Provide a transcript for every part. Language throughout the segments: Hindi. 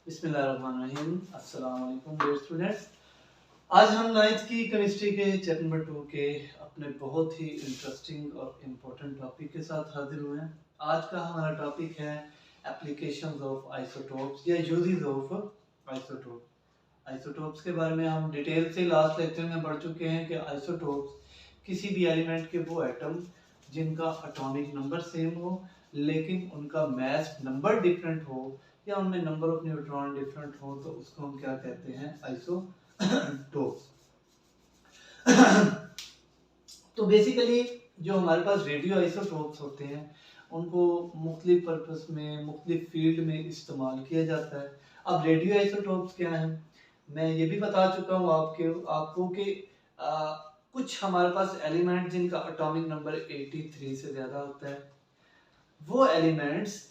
बिस्मिल्लाहिर्रहमानिर्रहीम। अस्सलाम वालेकुम डियर स्टूडेंट्स। आज हम 9th की केमिस्ट्री के चैप्टर नंबर 2 के अपने बहुत ही इंटरेस्टिंग और इम्पोर्टेंट टॉपिक के साथ हाजिर हुए हैं। आज का हमारा टॉपिक है एप्लीकेशंस ऑफ आइसोटोप्स या यूजेस ऑफ आइसोटोप। आइसोटोप्स के बारे में हम डिटेल से लास्ट लेक्चर में पढ़ चुके हैं कि आइसोटोप्स किसी भी एलिमेंट के वो एटम जिनका एटॉमिक नंबर सेम हो लेकिन उनका मास नंबर डिफरेंट हो या उनमें नंबर ऑफ न्यूट्रॉन डिफरेंट हो तो उसको हम क्या कहते हैं, आइसोटोप्स। तो बेसिकली जो हमारे पास रेडियो आइसोटोप्स होते हैं उनको मुख्तलिफ पर्पस में मुख्तलिफ फील्ड में इस्तेमाल किया जाता है। अब रेडियो आइसोटोप्स क्या हैं, मैं ये भी बता चुका हूँ आपको कि कुछ हमारे पास एलिमेंट जिनका एटॉमिक नंबर 83 से ज़्यादा होता है वो एलिमेंट्स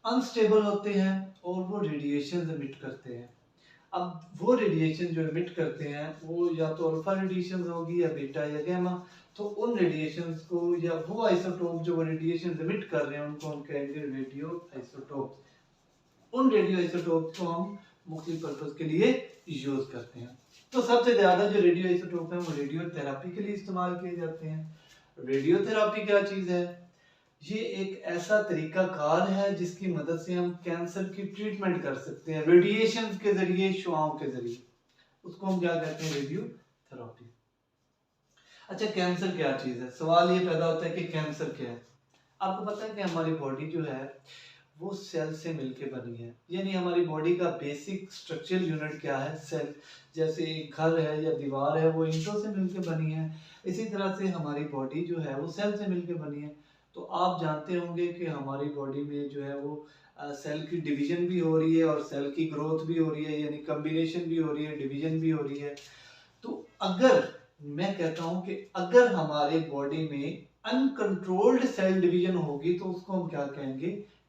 अनस्टेबल होते हैं और वो रेडिएशन एमिट करते हैं। अब वो रेडिएशन जो एमिट करते हैं वो या तो अल्फा रेडिएशन होगी या बीटा या गामा। तो उन रेडिएशंस को या वो आइसोटोप जो वो रेडिएशन एमिट कर रहे हैं उनको हम कहेंगे रेडियो आइसोटोप। उन रेडियो आइसोटोप को हम मुख्तलिफ पर्पस के लिए यूज करते हैं। तो सबसे ज्यादा जो रेडियो आइसोटोप है वो रेडियो थेरापी के लिए इस्तेमाल किए जाते हैं। रेडियो थेरापी क्या चीज है? ये एक ऐसा तरीका कार है जिसकी मदद से हम कैंसर की ट्रीटमेंट कर सकते हैं रेडिएशन के जरिए, शुआओं के जरिए। उसको हम क्या कहते हैं, रेडियो थेरापी। अच्छा, कैंसर क्या चीज है? सवाल ये पैदा होता है कि कैंसर क्या है। आपको पता है कि हमारी बॉडी जो है वो सेल से मिलके बनी है, यानी हमारी बॉडी का बेसिक स्ट्रक्चरल यूनिट क्या है, सेल। जैसे एक घर है या दीवार है वो ईंटों से मिलके बनी है, इसी तरह से हमारी बॉडी जो है वो सेल से मिलके बनी है। तो आप जानते होंगे कि हमारी बॉडी में जो है वो सेल की डिवीजन भी हो रही है और सेल की ग्रोथ भी हो रही है, यानी कम्बिनेशन भी हो रही है, डिवीजन भी हो रही है। तो अगर मैं कहता हूं कि अगर हमारे बॉडी में अनकंट्रोल्ड सेल डिवीजन होगी तो उसको हम क्या कहेंगे,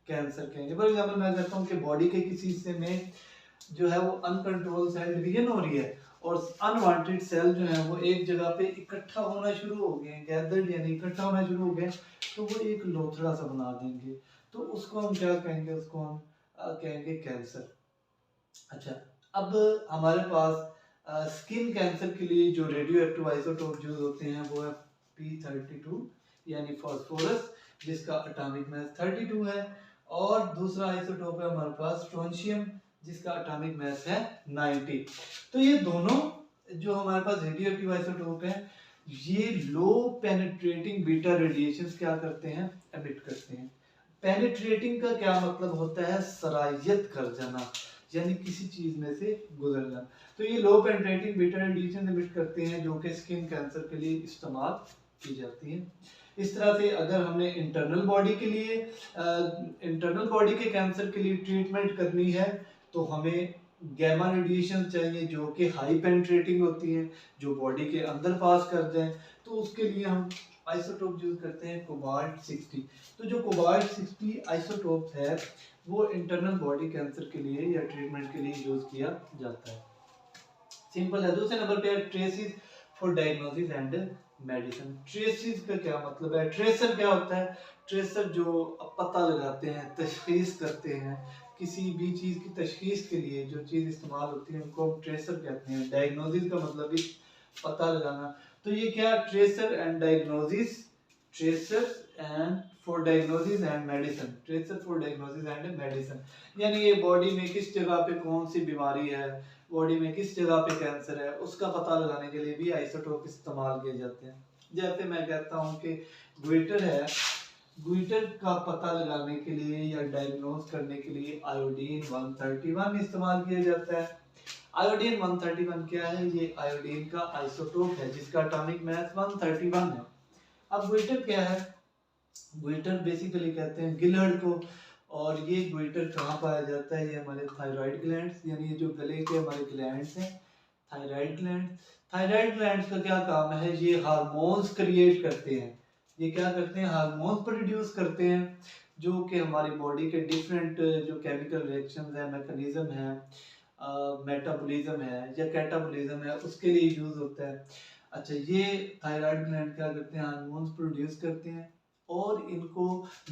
कैंसर कहेंगे। फॉर एग्जाम्पल मैं कहता हूँ कि बॉडी के किसी हिस्से में जो है वो अनकंट्रोल सेल डिवीजन हो रही है और अनवांटेड सेल जो है वो एक जगह पे इकट्ठा होना शुरू हो गए, गैदर्ड यानी इकट्ठा होना शुरू हो गए, तो वो एक लोथड़ा सा बना देंगे। तो उसको हम क्या कहेंगे, उसको हम कहेंगे कैंसर। अच्छा, अब हमारे पास स्किन कैंसर के लिए जो रेडियो एक्टिव आइसोटोप यूज होते हैं वो है P32 यानी फास्फोरस, जिसका एटॉमिक मास 32 है। और दूसरा आइसोटोप है हमारे पास स्ट्रोंशियम, जिसका एटॉमिक मास है 90। तो ये दोनों जो हमारे पास रेडियो एक्टिव आइसोटोप है ये लो पेनिट्रेटिंग बीटा रेडिएशंस क्या करते हैं, एमिट करते हैं। पेनिट्रेटिंग का क्या मतलब होता है, सरायत कर जाना, यानी किसी चीज में से गुजरना। तो ये लो पेनिट्रेटिंग बीटा रेडिएशन एमिट करते हैं जो कि स्किन कैंसर के लिए इस्तेमाल की जाती है। इस तरह से अगर हमने इंटरनल बॉडी के लिए इंटरनल बॉडी के कैंसर के लिए ट्रीटमेंट करनी है तो हमें गैमा रेडिएशन चाहिए जो कि हाई पेनिट्रेटिंग होती है, जो बॉडी के अंदर पास कर जाए। तो उसके लिए हम आइसोटोप यूज करते हैं कोबाल्ट 60। तो जो कोबाल्ट 60 आइसोटोप है वो इंटरनल बॉडी कैंसर के लिए या ट्रीटमेंट के लिए यूज किया जाता है। सिंपल है। दूसरे नंबर पे है traces for diagnosis and medicine. Traces का क्या मतलब है, ट्रेसर क्या होता है? ट्रेसर जो पता लगाते हैं, तशखीस करते हैं, किसी भी चीज की तशखीस के लिए जो चीज इस्तेमाल होती है उनको हम ट्रेसर कहते हैं। डायग्नोसिस का मतलब भी पता लगाना। तो ये क्या, tracer and diagnosis, tracer and for diagnosis and medicine, tracer for diagnosis and medicine, यानी ये बॉडी में किस जगह पे कौन सी बीमारी है, बॉडी में किस जगह पे कैंसर है, उसका पता लगाने के लिए भी आइसोटोप इस्तेमाल किए जाते हैं। जैसे मैं कहता हूँ कि ग्विटर है, ग्विटर का पता लगाने के लिए या डायग्नोज करने के लिए आयोडीन 131 इस्तेमाल किया जाता है। आयोडीन 131 क्या है? ये आयोडीन का आइसोटोप है जिसका एटॉमिक मास 131 है। अब ग्विटर क्या है? ग्विटर बेसिकली कहते हैं गिलहड़ को, और ये ग्विटर कहाँ पाया जाता है? ये हमारे थायराइड ग्लैंड्स, यानी ये जो गले के हमारे ग्लैंड्स हैं, थायराइड ग्लैंड। थायराइड ग्लैंड्स का क्या काम है? ये हार्मोन्स क्रिएट करते हैं। ये क्या करते हैं? हार्मोन्स प्रोड्यूस करते हैं जो कि हमारी बॉडी के डिफरेंट जो केमिकल रिएक्शंस है, मैकेनिज्म है, मेटाबॉलिज्म है या कैटाबॉलिज्म है, उसके लिए यूज होता है। अच्छा, ये थायराइड ग्लैंड क्या करते हैं? हार्मोन्स प्रोड्यूस करते हैं और इनको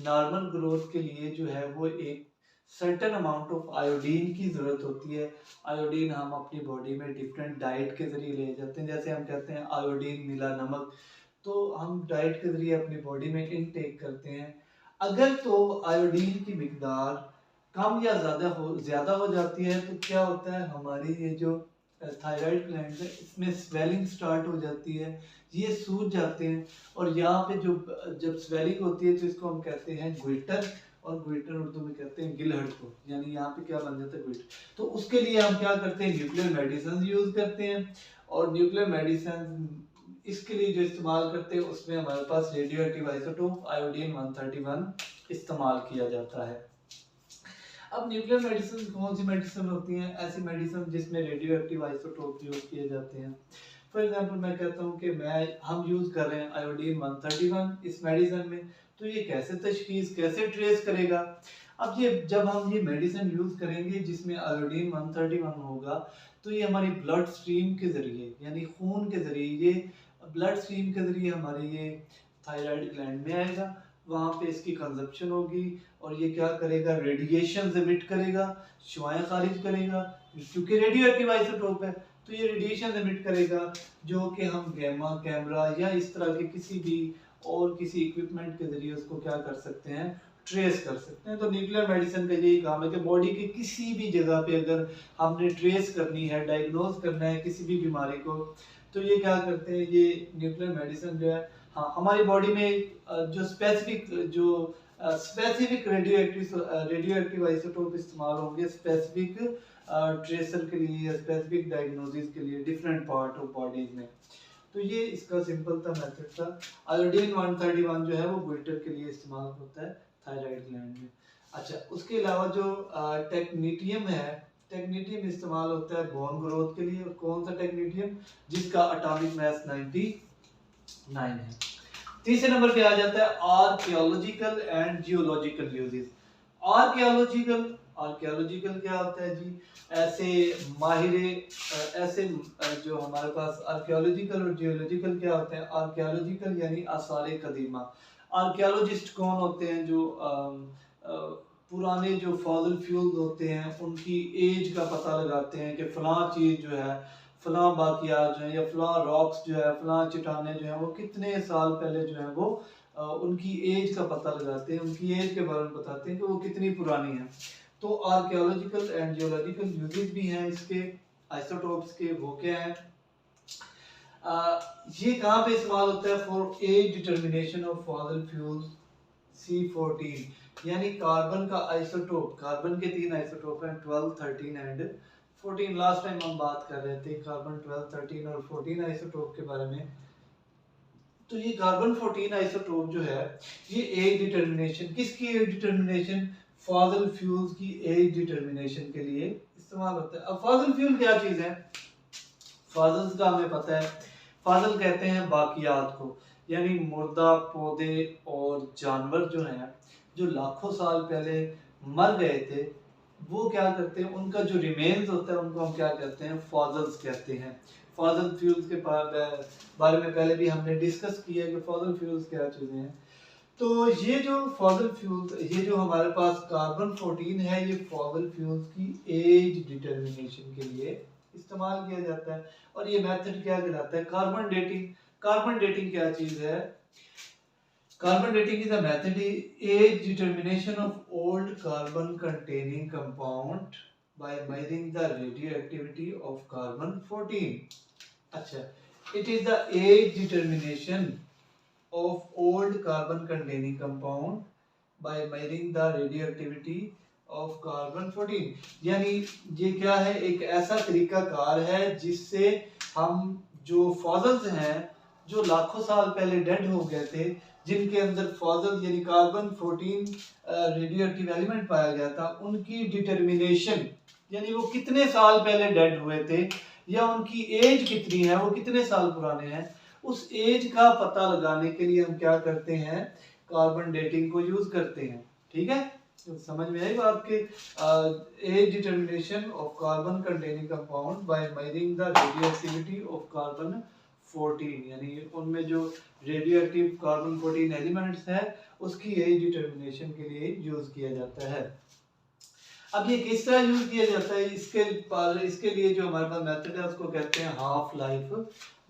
नॉर्मल ग्रोथ के लिए जो है वो एक सर्टेन अमाउंट ऑफ आयोडीन की ज़रूरत होती है। आयोडीन हम अपनी बॉडी में डिफरेंट डाइट के ज़रिए ले जाते हैं, जैसे हम कहते हैं आयोडीन मिला नमक, तो हम डाइट के ज़रिए अपनी बॉडी में इनटेक करते हैं। अगर तो आयोडीन की मिकदार कम या ज़्यादा हो जाती है तो क्या होता है, हमारी ये जो थायराइड ग्लैंड है इसमें स्वेलिंग स्टार्ट हो जाती है, ये सूज जाते हैं। और यहाँ पे जो जब स्वेलिंग होती है तो इसको हम कहते हैं ग्विटर, और ग्विटर उर्दू में कहते हैं गिलहट को, यानी यहाँ पे क्या बन जाता है ग्विटर। तो उसके लिए हम क्या करते हैं, न्यूक्लियर मेडिसिन यूज करते हैं। और न्यूक्लियर मेडिसिन इसके लिए जो इस्तेमाल करते हैं उसमें हमारे पास रेडियो एक्टिव आइसोटोप आयोडीन 131 इस्तेमाल किया जाता है। अब न्यूक्लियर मेडिसिन कौन सी मेडिसिन होती हैं, ऐसी मेडिसिन जिसमें रेडियो एक्टिव आइसोटोप यूज किए जाते हैं। फॉर एग्जांपल मैं कहता हूँ कि हम यूज कर रहे हैं आयोडीन 131 इस मेडिसिन में, तो ये कैसे तशखीस कैसे ट्रेस करेगा। अब ये जब हम ये मेडिसिन यूज करेंगे जिसमें आयोडीन 131 होगा, तो ये हमारी ब्लड स्ट्रीम के जरिए यानी खून के जरिए, ये ब्लड स्ट्रीम के जरिए हमारे ये थायराइड ग्लैंड में आएगा, वहाँ पे इसकी कंजप्शन होगी और ये क्या करेगा, रेडिएशन एमिट करेगा, शुआएं खारिज करेगा, क्योंकि रेडियो एक्टिव आइसोटोप है तो ये रेडिएशन एमिट करेगा, जो कि हम गैमा कैमरा या इस तरह के किसी भी और किसी इक्विपमेंट के जरिए उसको क्या कर सकते हैं, ट्रेस कर सकते हैं। तो न्यूक्लियर मेडिसिन का यही काम है कि बॉडी के किसी भी जगह पे अगर हमने ट्रेस करनी है, डायग्नोज करना है किसी भी बीमारी को, तो ये क्या करते हैं, ये न्यूक्लियर मेडिसिन जो है, हाँ हमारी बॉडी में जो स्पेसिफिक रेडियो एक्टिव आइसोटोप इस्तेमाल होंगे स्पेसिफिक ट्रेसर के लिए या स्पेसिफिक डायग्नोसिस के लिए डिफरेंट पार्ट ऑफ बॉडीज में। तो ये इसका सिंपल सा मेथड था। आयोडीन 131 जो है वो ग्विटर के लिए इस्तेमाल होता है थायराइड ग्लैंड में। अच्छा, उसके अलावा जो टेक्नीटियम है, टेक्नीटियम इस्तेमाल होता है बोन ग्रोथ के लिए। और कौन सा टेक्नीटियम, जिसका एटॉमिक मास 99 है। तीसरे नंबर पे आ जाता है archaeological and geological uses. Archaeological archaeological क्या होता है जी, ऐसे माहिरे ऐसे जो हमारे पास आर्कियोलॉजिकल और जियोलॉजिकल क्या होते हैं। आर्कियोलॉजिकल यानी आसारे कदीमा। आर्कियोलॉजिस्ट कौन होते हैं, जो पुराने जो फॉसिल फ्यूल्स होते हैं उनकी एज का पता लगाते हैं कि फलां चीज़ जो है, फलां बाकियात जो है या फलां रॉक्स जो है, फलां चट्टानें जो है वो कितने साल पहले जो है वो उनकी एज का पता लगाते हैं, उनकी एज के बारे में बताते हैं कि वो कितनी पुरानी है। तो आर्कियोलॉजिकल एंड जियोलॉजिकल यूजेस भी हैं इसके आइसोटोप्स के। वो क्या है, ये कहाँ पे इस्तेमाल होता है, for age determination of fossil fuels C14, यानी कार्बन का आइसोटोप। कार्बन के 3 आइसोटोप हैं 12, 13 एंड 14। लास्ट टाइम हम बात कर रहे थे कार्बन 12, 13 और 14 आइसोटोप के बारे में। तो ये कार्बन 14 आइसोटोप जो है, ये एज डिटर्मिनेशन, किसकी एज डिटर्मिनेशन, फॉसिल फ्यूल्स की एज डिटर्मिनेशन के लिए इस्तेमाल होता है। अब फॉसिल फ्यूल क्या चीज है, फॉसिल्स का हमें पता है, फॉसिल कहते हैं बाकियात को, यानी मुर्दा पौधे और जानवर जो हैं, जो लाखों साल पहले मर गए थे, वो क्या करते हैं, उनका जो रिमेन्स होता है उनको हम क्या कहते हैं, फॉसिल्स कहते हैं। फॉसिल फ्यूल्स के बारे में पहले भी हमने डिस्कस किया कि फॉसिल फ्यूल्स क्या चीज़ें हैं। तो ये जो फॉसिल फ्यूल्स, ये जो हमारे पास कार्बन 14 है, ये फॉसिल फ्यूल्स की एज डिटर्मिनेशन के लिए इस्तेमाल किया जाता है। और ये मेथड क्या कहलाता है, कार्बन डेटिंग। कार्बन डेटिंग क्या चीज़ है, carbon dating is a method age determination of old carbon containing compound by measuring the radioactivity of carbon 14. अच्छा, it is the age determination of old carbon containing compound by measuring the radioactivity of carbon 14। यानी ये क्या है, एक ऐसा तरीका कार है जिससे हम जो फॉसिल्स हैं जो लाखों साल पहले डेड हो गए थे, जिनके अंदर फॉसिल यानी कार्बन 14 रेडियो एक्टिव एलिमेंट पाया गया था, उनकी डिटर्मिनेशन यानी वो कितने साल पहले डेड हुए थे या उनकी एज कितनी है, वो कितने साल पुराने हैं, उस एज का पता लगाने के लिए हम क्या करते हैं, कार्बन डेटिंग को यूज करते हैं। ठीक है, तो समझ में आई बात के age determination of carbon containing compound by measuring the radioactivity of carbon 14, यानी उनमें जो रेडियो एक्टिव कार्बन 14 एलिमेंट्स है उसकी एज डिटर्मिनेशन के लिए यूज किया जाता है। अब ये किस तरह यूज किया जाता है, इसके लिए जो हमारे पास मेथड है उसको कहते हैं half life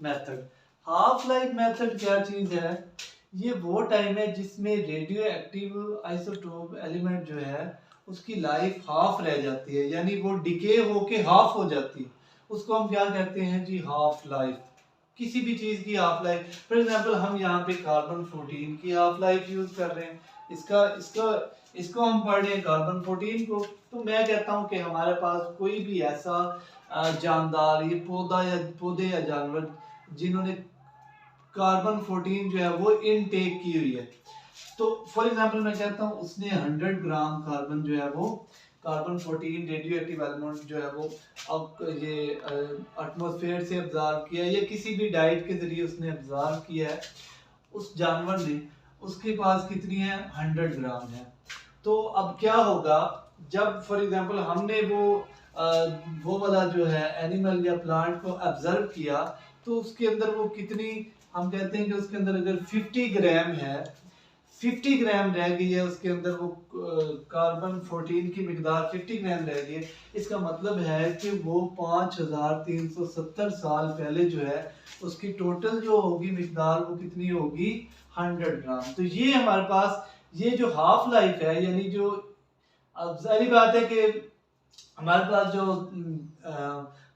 method. Half life method क्या चीज है, ये वो टाइम है जिसमें रेडियो एक्टिव आइसोटोप एलिमेंट जो है उसकी लाइफ हाफ रह जाती है, यानी वो डिके होके हाफ हो जाती है, उसको हम क्या कहते हैं जी, हाफ लाइफ। किसी भी चीज की हाफ लाइफ, फॉर एग्जांपल हम यहाँ पे कार्बन 14 की हाफ लाइफ यूज कर रहे हैं, इसका इसका इसको हम पढ़ रहे हैं कार्बन 14 को, तो मैं कहता हूँ कि हमारे पास कोई भी ऐसा जानदार, ये पौधे या जानवर जिन्होंने कार्बन 14 जो है वो इनटेक की हुई है, तो फॉर एग्जांपल मैं कहता हूँ उसने 100 ग्राम कार्बन जो है वो कार्बन 14 रेडियो एक्टिव एलिमेंट जो है वो अब ये एटमॉस्फेयर से ऑब्जर्व किया या किसी भी डाइट के जरिए उसने ऑब्जर्व किया है, उस जानवर ने, उसके पास कितनी है, 100 ग्राम है। तो अब क्या होगा, जब फॉर एग्जांपल हमने वो वाला जो है एनिमल या प्लांट को ऑब्जर्व किया, तो उसके अंदर वो कितनी, हम कहते हैं कि उसके अंदर अगर 50 ग्राम है, 50 ग्राम रह गई है उसके अंदर, वो कार्बन 14 की मिकदार 50 ग्राम रह गई है, इसका मतलब है कि वो 5370 साल पहले जो है उसकी टोटल जो होगी मिकदार वो कितनी होगी, 100 ग्राम। तो ये हमारे पास ये जो हाफ लाइफ है, यानी जो, अब जाहिर बात है कि हमारे पास जो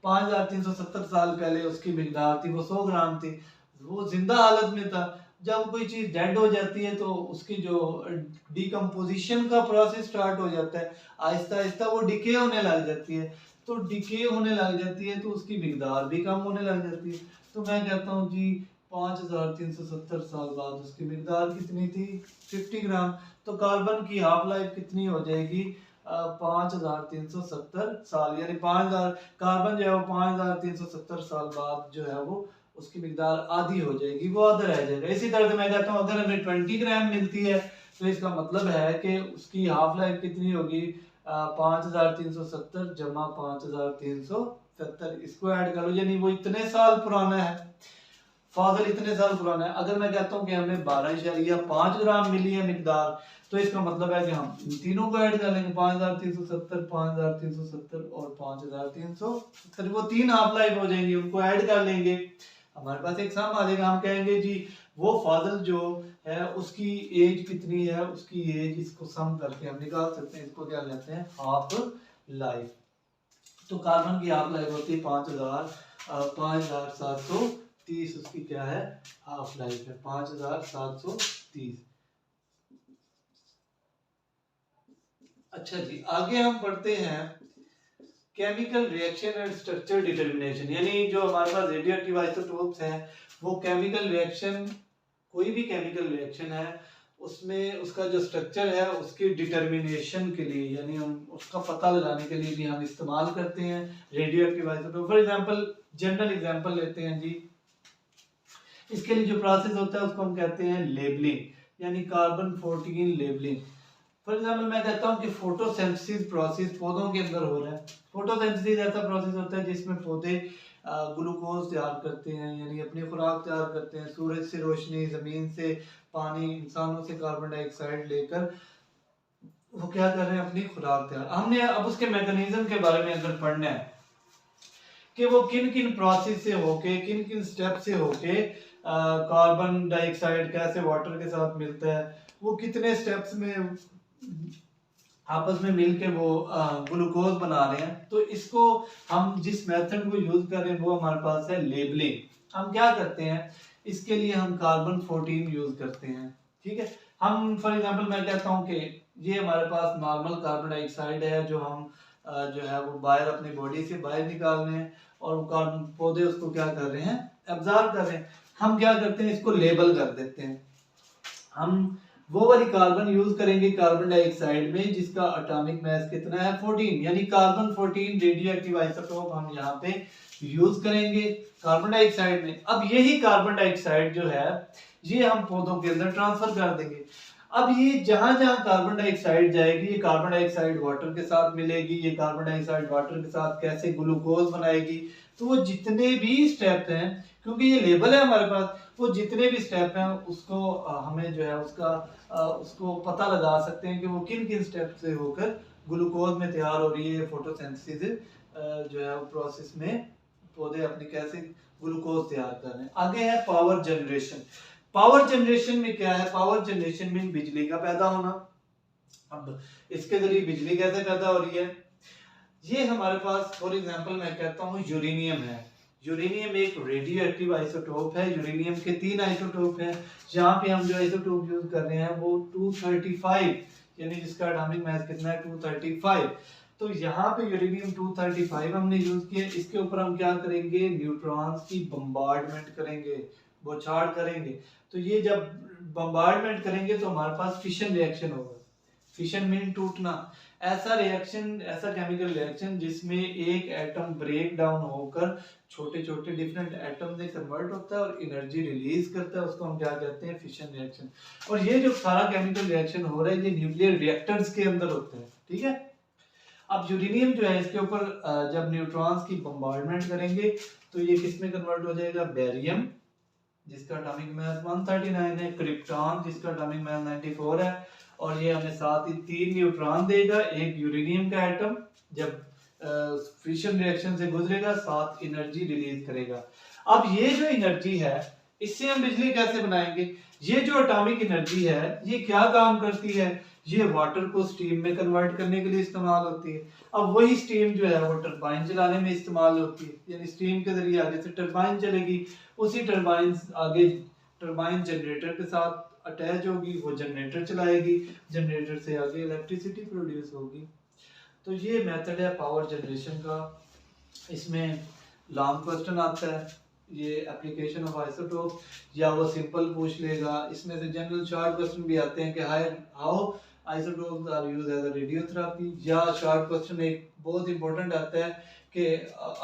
5370 साल पहले उसकी मिकदार थी वो 100 ग्राम थी, वो जिंदा हालत में था। जब कोई चीज डेड हो जाती है तो उसकी जो डिकम्पोजिशन का प्रोसेस स्टार्ट हो जाता है, आहिस्ता आहिस्ता वो डिके होने लग जाती है, तो डिके होने लग जाती है तो उसकी मिकदार भी कम होने लग जाती है। तो मैं कहता हूँ जी 5370 साल बाद उसकी मिकदार कितनी थी, 50 ग्राम। तो कार्बन की हाफ लाइफ कितनी हो जाएगी, 5370 साल, यानी 5000 कार्बन जो है वो 5370 साल बाद जो है वो उसकी मिकदार आधी हो जाएगी, वो आधा रह जाएगा। इसी तरह से मैं कहता हूँ अगर हमें 20 ग्राम मिलती है तो इसका मतलब है कि उसकी हाफ लाइफ कितनी होगी, 5370 जमा 5370, इसको ऐड कर लो, यानी वो इतने साल पुराना है, फाजिल इतने साल पुराना है। अगर मैं कहता हूँ कि हमें 12.5 ग्राम मिली है मिकदार, तो इसका मतलब है कि हम इन तीनों को ऐड कर लेंगे, 5370, 5370 और 5370, वो 3 हाफ लाइफ हो जाएंगे, उनको ऐड कर लेंगे, हमारे पास एक सम आ जाएगा। हम कहेंगे जी वो फाजिल जो है उसकी एज कितनी है, उसकी एज, इसको सम करके हम निकाल सकते हैं, इसको क्या कहते हैं, हाफ लाइफ। तो कार्बन की हाफ लाइफ होती है 5730, उसकी क्या है, हाफ लाइफ है 5730। अच्छा जी, आगे हम पढ़ते हैं chemical reaction and structure determination, यानी जो हमारे पास रेडियो एक्टिव आइसोटोप्स हैं वो केमिकल रिएक्शन, कोई भी केमिकल रिएक्शन है उसमें उसका जो स्ट्रक्चर है उसकी डिटर्मिनेशन के लिए, यानी हम उसका पता लगाने के लिए भी हम इस्तेमाल करते हैं radio active isotope. For example general example लेते हैं जी, इसके लिए जो प्रोसेस होता है उसको हम कहते हैं लेबलिंग, यानी कार्बन 14 लेबलिंग। फॉर एग्जांपल मैं कहता हूँ कि फोटोसिंथेसिस प्रोसेस पौधों के अंदर हो रहा है। फोटोसिंथेसिस ऐसा प्रोसेस होता है जिसमें पौधे ग्लूकोज तैयार करते हैं, यानी अपनी खुराक तैयार करते हैं, सूरज से रोशनी, जमीन से पानी, इंसानों से कार्बन डाइऑक्साइड लेकर वो क्या कर रहे हैं, अपनी खुराक तैयार। हमने अब उसके मैकेनिज्म के बारे में अगर पढ़ना है कि वो किन किन प्रोसेस से होके, किन किन स्टेप से होके कार्बन डाइऑक्साइड कैसे वाटर के साथ मिलता है, वो कितने स्टेप्स में आपस में मिलके वो ग्लूकोज बना रहे हैं, तो इसको हम जिस मेथड को यूज कर रहे हैं वो हमारे पास है लेबलिंग। हम क्या करते हैं, इसके लिए हम कार्बन 14 यूज करते हैं, ठीक है। हम फॉर एग्जांपल मैं कहता हूँ कि ये हमारे पास नॉर्मल कार्बन डाइऑक्साइड है जो हम जो है वो बाहर अपनी बॉडी से बाहर निकाल रहे हैं, और वो कार्बन पौधे उसको क्या कर रहे हैं, एब्जॉर्ब कर रहे हैं। हम क्या करते हैं, इसको लेबल कर देते हैं। हम वो वाली कार्बन यूज करेंगे कार्बन डाइऑक्साइड में जिसका एटॉमिक मास कितना है, 14, यानी कार्बन 14 रेडियो एक्टिव आइसोटोप हम यहाँ पे यूज करेंगे कार्बन डाइऑक्साइड में। अब यही कार्बन डाइऑक्साइड जो है ये हम पौधों के अंदर ट्रांसफर कर देंगे। अब ये जहां जहां कार्बन डाइऑक्साइड जाएगी, ये कार्बन डाइऑक्साइड वाटर के साथ मिलेगी, ये कार्बन डाइऑक्साइड वाटर के साथ कैसे ग्लूकोज बनाएगी, तो वो जितने भी स्टेप हैं, क्योंकि ये लेबल है हमारे पास, वो जितने भी स्टेप हैं उसको हमें जो है उसका उसको पता लगा सकते हैं कि वो किन किन स्टेप से होकर ग्लूकोज में तैयार हो रही है फोटोसिंथेसिस जो है प्रोसेस में पौधे अपने कैसे ग्लूकोज तैयार कर रहे हैं। आगे है पावर जनरेशन। पावर जनरेशन में क्या है? पावर जनरेशन में बिजली का पैदा होना। अब इसके जरिए बिजली कैसे पैदा हो रही है? ये हमारे पास फॉर एग्जांपल मैं कहता हूँ यूरेनियम है। यूरेनियम एक रेडियो एक्टिव आइसोटोप है। यूरेनियम के 3 आइसोटोप हैं। यहाँ पे हम जो आइसोटोप यूज कर रहे हैं वो 235, यानी जिसका एटॉमिक मास कितना है 235। तो यहाँ पे यूरेनियम 235 हमने यूज किया। इसके ऊपर हम क्या करेंगे? न्यूट्रॉन्स की बम्बार्डमेंट करेंगे, बौछार करेंगे। तो ये जब बम्बार्डमेंट करेंगे तो हमारे पास फिशन रिएक्शन होगा। फिशन मीन टूटना। ऐसा रिएक्शन, ऐसा केमिकल रिएक्शन जिसमें एक एटम ब्रेक डाउन होकर छोटे छोटे डिफरेंट एटम में कन्वर्ट होता है और एनर्जी रिलीज करता है, उसको हम क्या कहते हैं? Fission reaction. और ये जो सारा केमिकल रिएक्शन हो रहा है ये न्यूक्लियर रिएक्टर्स के अंदर होते हैं, ठीक है। अब यूरेनियम जो है इसके ऊपर जब न्यूट्रॉन्स की बम्बार्डमेंट करेंगे तो ये किस में कन्वर्ट हो जाएगा? बेरियम, जिसका एटॉमिक मास 139 है, क्रिप्टॉन जिसका एटॉमिक मास 94 है, और ये हमें साथ ही 3 न्यूट्रॉन देगा। एक यूरेनियम का एटम जब फिशन रिएक्शन से गुजरेगा 7 एनर्जी रिलीज करेगा। अब ये जो एनर्जी है इससे हम बिजली कैसे बनाएंगे? ये जो एटॉमिक एनर्जी है ये क्या काम करती है? ये वाटर को स्टीम में कन्वर्ट करने के लिए इस्तेमाल होती है। अब वही स्टीम जो है वो टरबाइन चलाने में इस्तेमाल होती है, यानी स्टीम के जरिए आगे से टरबाइन चलेगी। उसी टरबाइन आगे टरबाइन जनरेटर के साथ अटैच होगी, वो जनरेटर चलाएगी, जनरेटर से आगे इलेक्ट्रिसिटी प्रोड्यूस होगी। तो ये मेथड है पावर जनरेशन का। इसमें लॉन्ग क्वेश्चन आता है, ये एप्लीकेशन ऑफ आइसोटोप, या वो सिंपल पूछ लेगा। इसमें से जनरल शॉर्ट क्वेश्चन भी आते हैं कि how isotopes are used as a radiotherapy, या शॉर्ट क्वेश्चन एक बहुत इंपॉर्टेंट आता है कि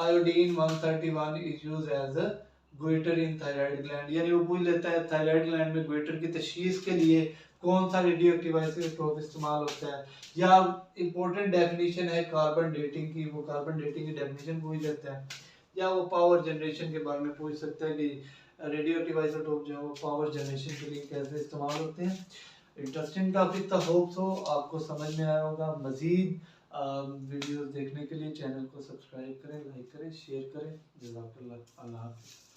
iodine 131 is used as a goiter in thyroid gland, यानी वो पूछ लेता है थायराइड ग्लैंड में गोइटर की तशखीस के लिए कौन सा रेडियोएक्टिव आइसोटोप इस्तेमाल होता है। या इंपॉर्टेंट डेफिनेशन है कार्बन डेटिंग की, वो कार्बन डेटिंग की डेफिनेशन पूछ लेता है। या वो पावर जनरेशन के बारे में पूछ सकता है कि रेडियोएक्टिव आइसोटोप जो है वो पावर जनरेशन के लिए कैसे इस्तेमाल होते हैं। इंटरेस्टिंग टॉपिक था, होप सो आपको समझ में आया होगा। मजीद वीडियोस देखने के लिए चैनल को सब्सक्राइब करें, लाइक करें, शेयर करें। जज़ाकल्लाह, अल्लाह हाफ़िज़।